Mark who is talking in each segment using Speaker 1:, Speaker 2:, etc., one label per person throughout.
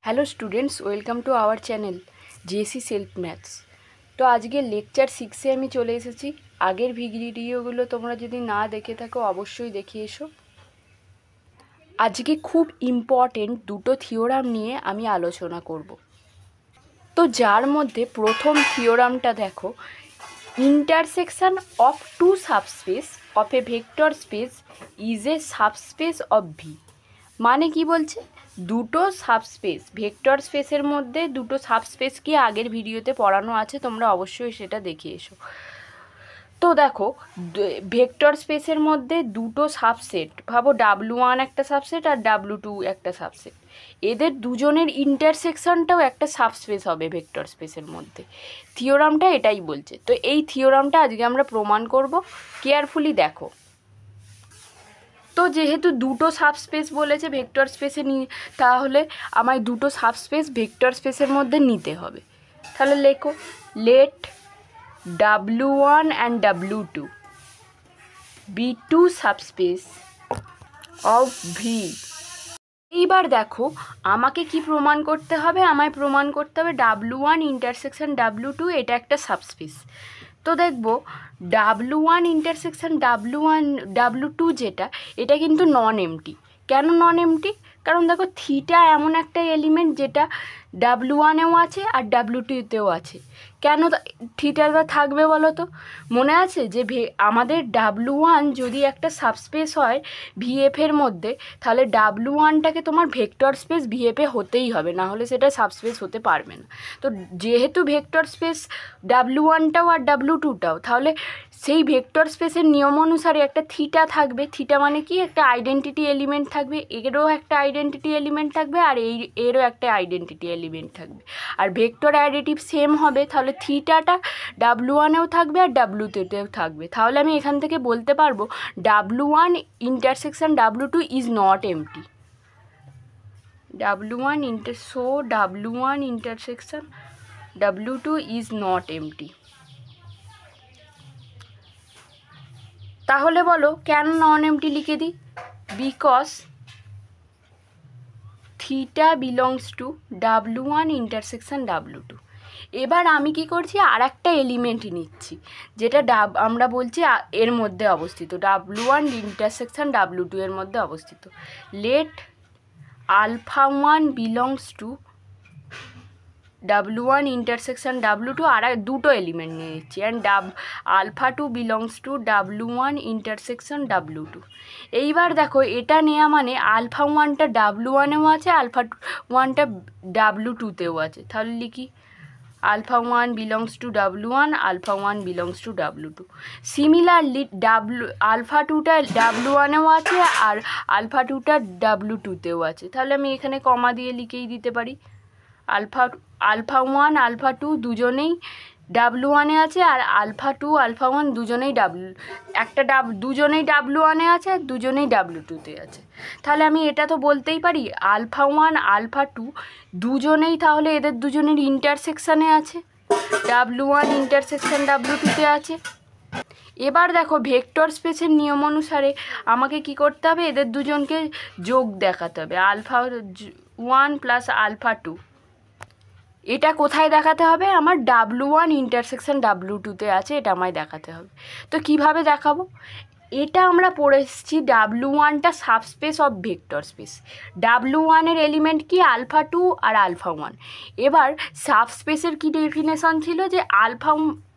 Speaker 1: Hello students, welcome to our channel JSC self maths. তো আজকে lecture 6-এ আমি চলে এসেছি। আগের ভিডিওগুলো তোমরা যদি না দেখে থাকো অবশ্যই দেখে এসো। আজকে খুব ইম্পর্টেন্ট দুটো থিওরাম নিয়ে আমি আলোচনা করব। তো যার মধ্যে প্রথম থিওরামটা দেখো, intersection of two subspace of a vector space is a subspace of V. মানে কি বলছে, দুটো সাবস্পেস ভেক্টর স্পেসের মধ্যে দুটো সাবস্পেস কি আগের ভিডিওতে পড়ানো আছে, তোমরা অবশ্যই সেটা দেখে এসো। তো দেখো, ভেক্টর স্পেসের মধ্যে দুটো সাবসেট, ভাবো W1 একটা সাবসেট আর W2 একটা সাবসেট, এদের দুজনের ইন্টারসেকশনটাও একটা সাবস্পেস হবে ভেক্টর স্পেসের মধ্যে। থিওরামটা এটাই বলছে। তো এই থিওরামটা আজকে আমরা প্রমাণ করব, কেয়ারফুলি দেখো। তো যেহেতু দুটো সাবস্পেস বলেছে ভেক্টর স্পেসে তাহলে আমায় দুটো সাবস্পেস ভেক্টর স্পেসের মধ্যে নিতে হবে। তাহলে লেখো, late W1 and W2 be two subspace of V। এইবার দেখো, আমাকে কি প্রমাণ করতে হবে, আমায় প্রমাণ করতে হবে W1 ইন্টারসেকশন W2 এটা একটা সাবস্পেস। তো দেখব W1 ইন্টারসেকশন W2 যেটা, এটা কিন্তু নন এমটি। কেন নন এমটি? কারণ দেখো, থিটা এমন একটা এলিমেন্ট যেটা W1-এও আছে আর W2-তেও আছে। কেন থিটাটা থাকবে বলো তো? মনে আছে যে আমাদের W1 যদি একটা সাবস্পেস হয় ভিএফের মধ্যে, তাহলে W1টাকে তোমার ভেক্টর স্পেস ভিএফে হতেই হবে, না হলে সেটা সাবস্পেস হতে পারবে না। তো যেহেতু ভেক্টর স্পেস W1টাও আর W2টাও, তাহলে সেই ভেক্টর স্পেসের নিয়ম অনুসারে একটা থিটা থাকবে। থিটা মানে কি, একটা আইডেন্টিটি এলিমেন্ট থাকবে, এরও একটা আইডেন্টিটি এলিমেন্ট থাকবে আর এরও একটা আইডেন্টিটি এলিমেন্ট থাকবে। আর ভেক্টর অ্যাডিটিভ সেম হবে, তাহলে থিটাটা W1-এও থাকবে আর W2-তেও থাকবে। তাহলে আমি এখান থেকে বলতে পারবো W1 intersection W2 is not empty. W1 intersection W2 is not empty. তাহলে বলো কেন নন এমটি লিখে দিই? Because theta belongs to W1 intersection W2। এবার আমি কি করছি, আর একটা এলিমেন্ট নিচ্ছি যেটা আমরা বলছি এর মধ্যে অবস্থিত, W1 ইন্টারসেকশন W2 এর মধ্যে অবস্থিত। Let α1 belongs to W1 intersection W2, আর দুটো এলিমেন্ট নিয়ে নিচ্ছি, and α2 belongs to W1 intersection W2। এইবার দেখো, এটা নেওয়া মানে α1টা W1-এও আছে, α1টা W2-তেও আছে। তাহলে লিখি α1 belongs to W1, α1 belongs to W2। Similarly α2টা W1-এও আছে আর α2টা W2-তেও আছে। তাহলে আমি এখানে কমা দিয়ে লিখেই দিতে পারি, α1 α2 দুজনেই W1-এ আছে আর α2 α1 দুজনেই দুজনেই W1-এ আছে আর দুজনেই W2-তে আছে। তাহলে আমি এটা তো বলতেই পারি α1 α2 দুজনেই তাহলে এদের দুজনের ইন্টারসেকশানে আছে, W1 ইন্টারসেকশন W2-তে আছে। এবার দেখো, ভেক্টর স্পেসের নিয়ম অনুসারে আমাকে কি করতে হবে, এদের দুজনকে যোগ দেখাতে হবে, α1 প্লাস α2। এটা কোথায় দেখাতে হবে, আমার W1 ইন্টারসেকশন W2-তে আছে, এটা আমায় দেখাতে হবে। তো কিভাবে দেখাবো? এটা আমরা পড়ে এসেছি, W1টা সাবস্পেস অফ ভেক্টর স্পেস। W1-এর এলিমেন্ট কি, α2 আর α1। এবার সাবস্পেসের কি ডেফিনেশন ছিল, যে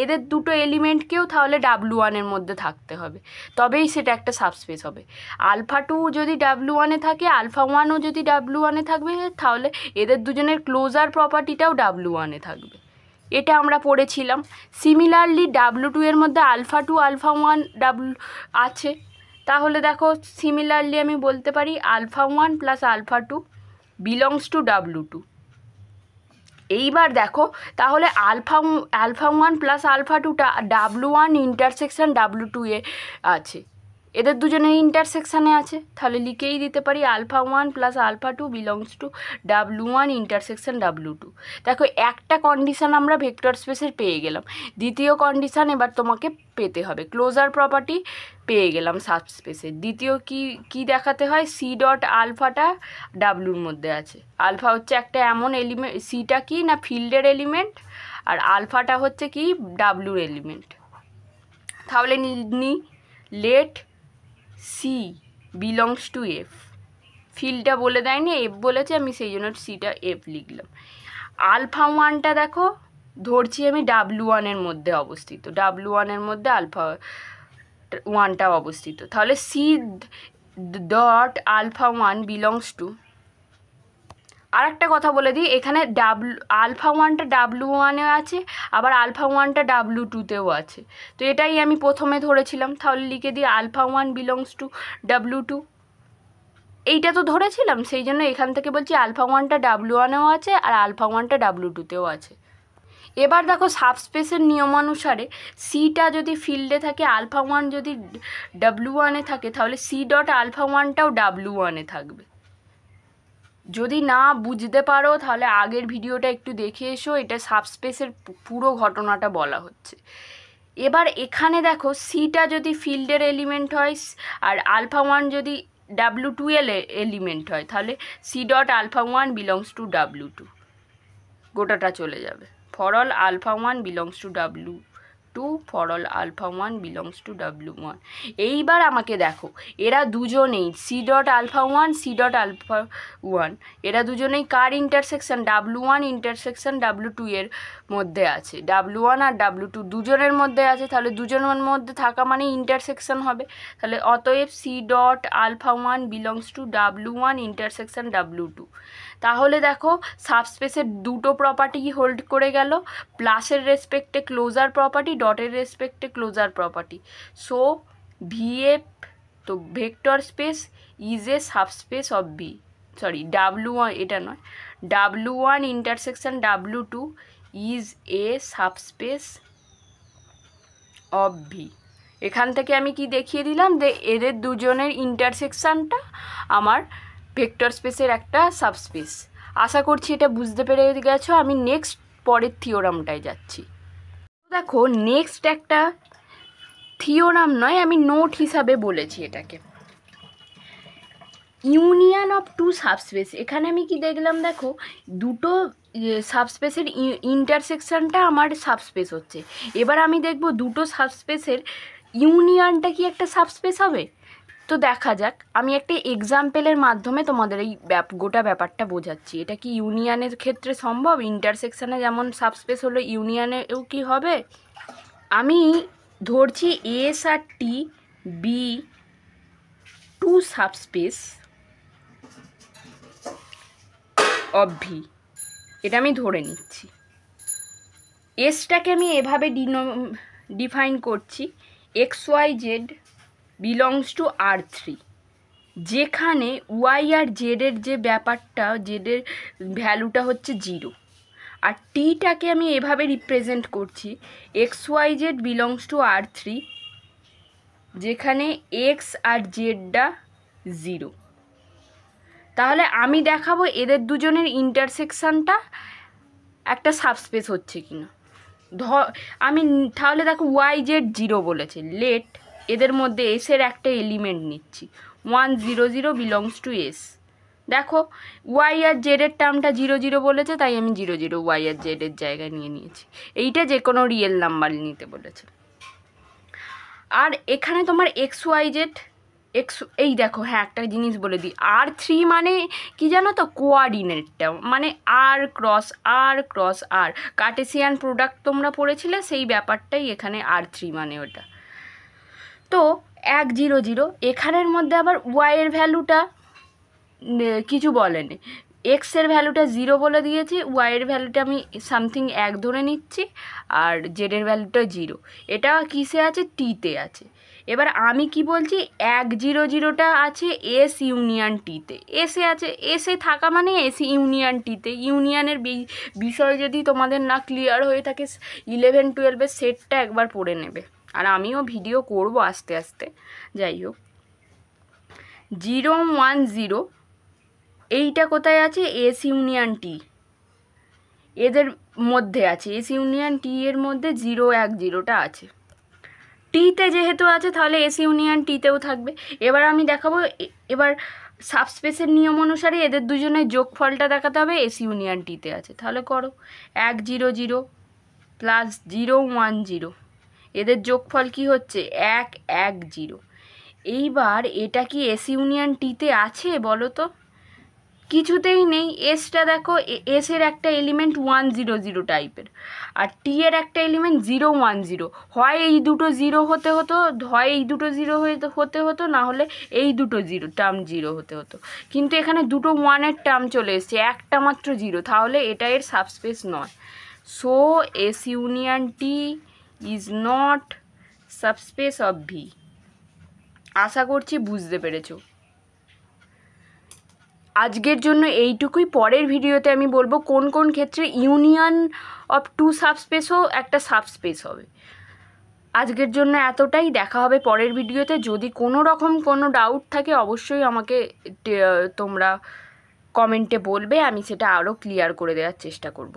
Speaker 1: এদের দুটো এলিমেন্টকেও তাহলে W1-এর মধ্যে থাকতে হবে, তবেই সেটা একটা সাবস্পেস হবে। α2 যদি W1-এ থাকে, α1ও যদি W1-এ থাকবে, তাহলে এদের দুজনের ক্লোজার প্রপার্টিটাও W1-এ থাকবে। এটা আমরা পড়েছিলাম। সিমিলারলি W2 এর মধ্যে α2 α1 আছে। তাহলে দেখো, সিমিলারলি আমি বলতে পারি α1 প্লাস α2 বিলংস টু W2। এইবার দেখো, তাহলে α1 প্লাস α2টা W1 ইন্টারসেকশন W2 এ আছে। এদের দুজনের ইন্টারসেকশানে আছে, তাহলে লিখেই দিতে পারি alpha one plus alpha two belongs to W one intersection W two. দেখো একটা কন্ডিশান আমরা ভেক্টর স্পেসের পেয়ে গেলাম, দ্বিতীয় কন্ডিশান এবার তোমাকে পেতে হবে। ক্লোজার প্রপার্টি পেয়ে গেলাম সাবস্পেসের। দ্বিতীয় কি দেখাতে হয়, সি ডট আলফাটা ডাব্লুর মধ্যে আছে। আলফা হচ্ছে একটা এমন এলিমেন্ট, সিটা কি না ফিল্ডের এলিমেন্ট, আর আলফাটা হচ্ছে কি ডাব্লুর এলিমেন্ট। তাহলে নি let see belongs to F. ফিল্ডটা বলে দেয়নি, এফ বলেছে, আমি সেই জন্য সিটা এফ লিখলাম। আলফা ওয়ানটা দেখো ধরছি আমি ডাব্লু ওয়ানের মধ্যে অবস্থিত, ডাব্লু ওয়ানের মধ্যে আলফা ওয়ানটা অবস্থিত। তাহলে C dot alpha one belongs to, আর একটা কথা বলে দিই, এখানে আলফা ওয়ানটা ডাব্লু ওয়ানে আছে, আবার আলফা ওয়ানটা ডাব্লু টুতেও আছে। তো এটাই আমি প্রথমে ধরেছিলাম, তাহলে লিখে দিই alpha one belongs to W two. এইটা তো ধরেছিলাম, সেই জন্য এখান থেকে বলছি আলফা ওয়ানটা ডাব্লু ওয়ানেও আছে আর আলফা ওয়ানটা ডাব্লু টুতেও আছে। এবার দেখো সাবস্পেসের নিয়মানুসারে সিটা যদি ফিল্ডে থাকে, আলফা ওয়ান যদি ডাব্লু ওয়ানে থাকে, তাহলে সি ডট আলফা ওয়ানটাও ডাব্লু ওয়ানে থাকবে। যদি না বুঝতে পারো তাহলে আগের ভিডিওটা একটু দেখে এসো, এটা সাবস্পেসের পুরো ঘটনাটা বলা হচ্ছে। এবার এখানে দেখো সিটা যদি ফিল্ডের এলিমেন্ট হয় আর আলফা ওয়ান যদি ডাব্লু টু এলিমেন্ট হয়, তাহলে C dot alpha one belongs to W two, গোটাটা চলে যাবে। For all alpha one belongs to W two, for all alpha one belongs to W one. এইবার আমাকে দেখো এরা দুজনেই C dot alpha one C dot alpha one, এরা দুজনেই কার intersection, W one intersection W two এর মধ্যে আছে। ডাব্লু ওয়ান আর ডাব্লু টু দুজনের মধ্যে আছে, তাহলে দুজনের মধ্যে থাকা মানে ইন্টারসেকশন হবে। তাহলে অতএব C dot alpha one belongs to W one intersection W two. তাহলে দেখো সাবস্পেসের দুটো প্রপার্টি হোল্ড করে গেল, প্লাসের রেসপেক্টে ক্লোজার প্রপার্টি, ডটের রেসপেক্টে ক্লোজার প্রপার্টি। সো ভিএফ, তো vector space is a subspace of V, sorry W one, এটা নয়, W one intersection W two is a subspace of V. এখান থেকে আমি কি দেখিয়ে দিলাম যে এদের দুজনের ইন্টারসেকশানটা আমার ভেক্টর স্পেসের একটা সাবস্পেস। আশা করছি এটা বুঝতে পেরে গেছো। আমি নেক্সট পরের থিওরামটায় যাচ্ছি। দেখো নেক্সট একটা থিওরাম নয়, আমি নোট হিসাবে বলেছি এটাকে, ইউনিয়ন অফ টু সাবস্পেস। এখানে আমি কি দেখলাম, দেখো দুটো সাবস্পেসের ইন্টারসেকশানটা আমার সাবস্পেস হচ্ছে। এবার আমি দেখব দুটো সাবস্পেসের ইউনিয়নটা কি একটা সাবস্পেস হবে। তো দেখা যাক, আমি একটা এক্সাম্পলের মাধ্যমে তোমাদের এই গোটা ব্যাপারটা বোঝাচ্ছি। এটা কি ইউনিয়নের ক্ষেত্রে সম্ভব? ইন্টারসেকশানে যেমন সাবস্পেস হলো, ইউনিয়নেও কি হবে? আমি ধরছি এস আর T be two subspace of V, এটা আমি ধরে নিচ্ছি। এসটাকে আমি এভাবে ডিফাইন করছি, X Y Z belongs to R three, যেখানে ওয়াই আর জেডের যে ব্যাপারটা, জেডের ভ্যালুটা হচ্ছে 0, আর টিটাকে আমি এভাবে রিপ্রেজেন্ট করছি, X Y Z belongs to R three, যেখানে এক্স আর জেডটা 0। তাহলে আমি দেখাবো এদের দুজনের ইন্টারসেকশানটা একটা সাবস্পেস হচ্ছে কিনা। আমি তাহলে দেখো ওয়াই জেড 0 বলেছে, লেট এদের মধ্যে এসের একটা এলিমেন্ট নিচ্ছি, 1 0 0 বিলংস টু এস। দেখো ওয়াই আর জেডের টার্মটা 0 0 বলেছে, তাই আমি 0 0 ওয়াই আর জেডের জায়গায় নিয়ে নিয়েছি। এইটা যে কোনো রিয়েল নাম্বার নিতে বলেছে। আর এখানে তোমার এক্স ওয়াই জেড এই দেখো, হ্যাঁ একটা জিনিস বলে দিই, আর থ্রি মানে কি জানো তো, কোঅর্ডিনেটটা মানে আর ক্রস আর, কার্টেসিয়ান প্রোডাক্ট তোমরা পড়েছিলে, সেই ব্যাপারটাই এখানে আর থ্রি মানে ওটা। তো 1 0 0, এখানের মধ্যে আবার ওয়াইয়ের ভ্যালুটা কিছু বলেনি, এক্সের ভ্যালুটা 0 বলে দিয়েছি, ওয়াইয়ের ভ্যালুটা আমি সামথিং 1 ধরে নিচ্ছি, আর জেডের ভ্যালুটা 0। এটা কিসে আছে? টিতে আছে। এবার আমি কি বলছি, 1 0 0টা আছে এস ইউনিয়ন টিতে, এসে আছে, এসে থাকা মানে এস ইউনিয়ন টিতে। ইউনিয়নের বিষয় যদি তোমাদের না ক্লিয়ার হয়ে থাকে, 11 12-এর সেটটা একবার পড়ে নেবে, আর আমিও ভিডিও করব আস্তে আস্তে। যাই হোক, 0 1 0 এইটা কোথায় আছে? এস ইউনিয়ন টি, এদের মধ্যে আছে। এস ইউনিয়ন টি এর মধ্যে 0 1 0টা আছে। টিতে যেহেতু আছে তাহলে এস ইউনিয়ন টিতেও থাকবে। এবার আমি দেখাবো, এবার সাবস্পেসের নিয়ম অনুসারে এদের দুজনের যোগফলটা দেখাতে হবে। এস ইউনিয়ন টিতে আছে, তাহলে করো 1 0 0 প্লাস 0 1 0, এদের যোগফল কি হচ্ছে? 1 1 0। এইবার এটা কি এস ইউনিয়ন টিতে আছে বলো তো? কিছুতেই নেই। এসটা দেখো, এস এর একটা এলিমেন্ট 1 0 0 টাইপের, আর টি এর একটা এলিমেন্ট 0 1 0। হয় এই দুটো জিরো হতে হতো, হয় এই দুটো জিরো হতে হতো, না হলে এই দুটো জিরো টার্ম জিরো হতে হতো। কিন্তু এখানে দুটো ওয়ানের টার্ম চলে এসছে, একটা মাত্র জিরো, তাহলে এটা এর সাবস্পেস নয়। So S union T is not subspace of V. আশা করছি বুঝতে পেরেছো। আজকের জন্য এইটুকুই। পরের ভিডিওতে আমি বলবো কোন কোন ক্ষেত্রে ইউনিয়ন অফ টু সাবস্পেসও একটা সাবস্পেস হবে। আজকের জন্য এতটাই। দেখা হবে পরের ভিডিওতে। যদি কোনো রকম কোনো ডাউট থাকে অবশ্যই আমাকে তোমরা কমেন্টে বলবে, আমি সেটা আরও ক্লিয়ার করে দেওয়ার চেষ্টা করব।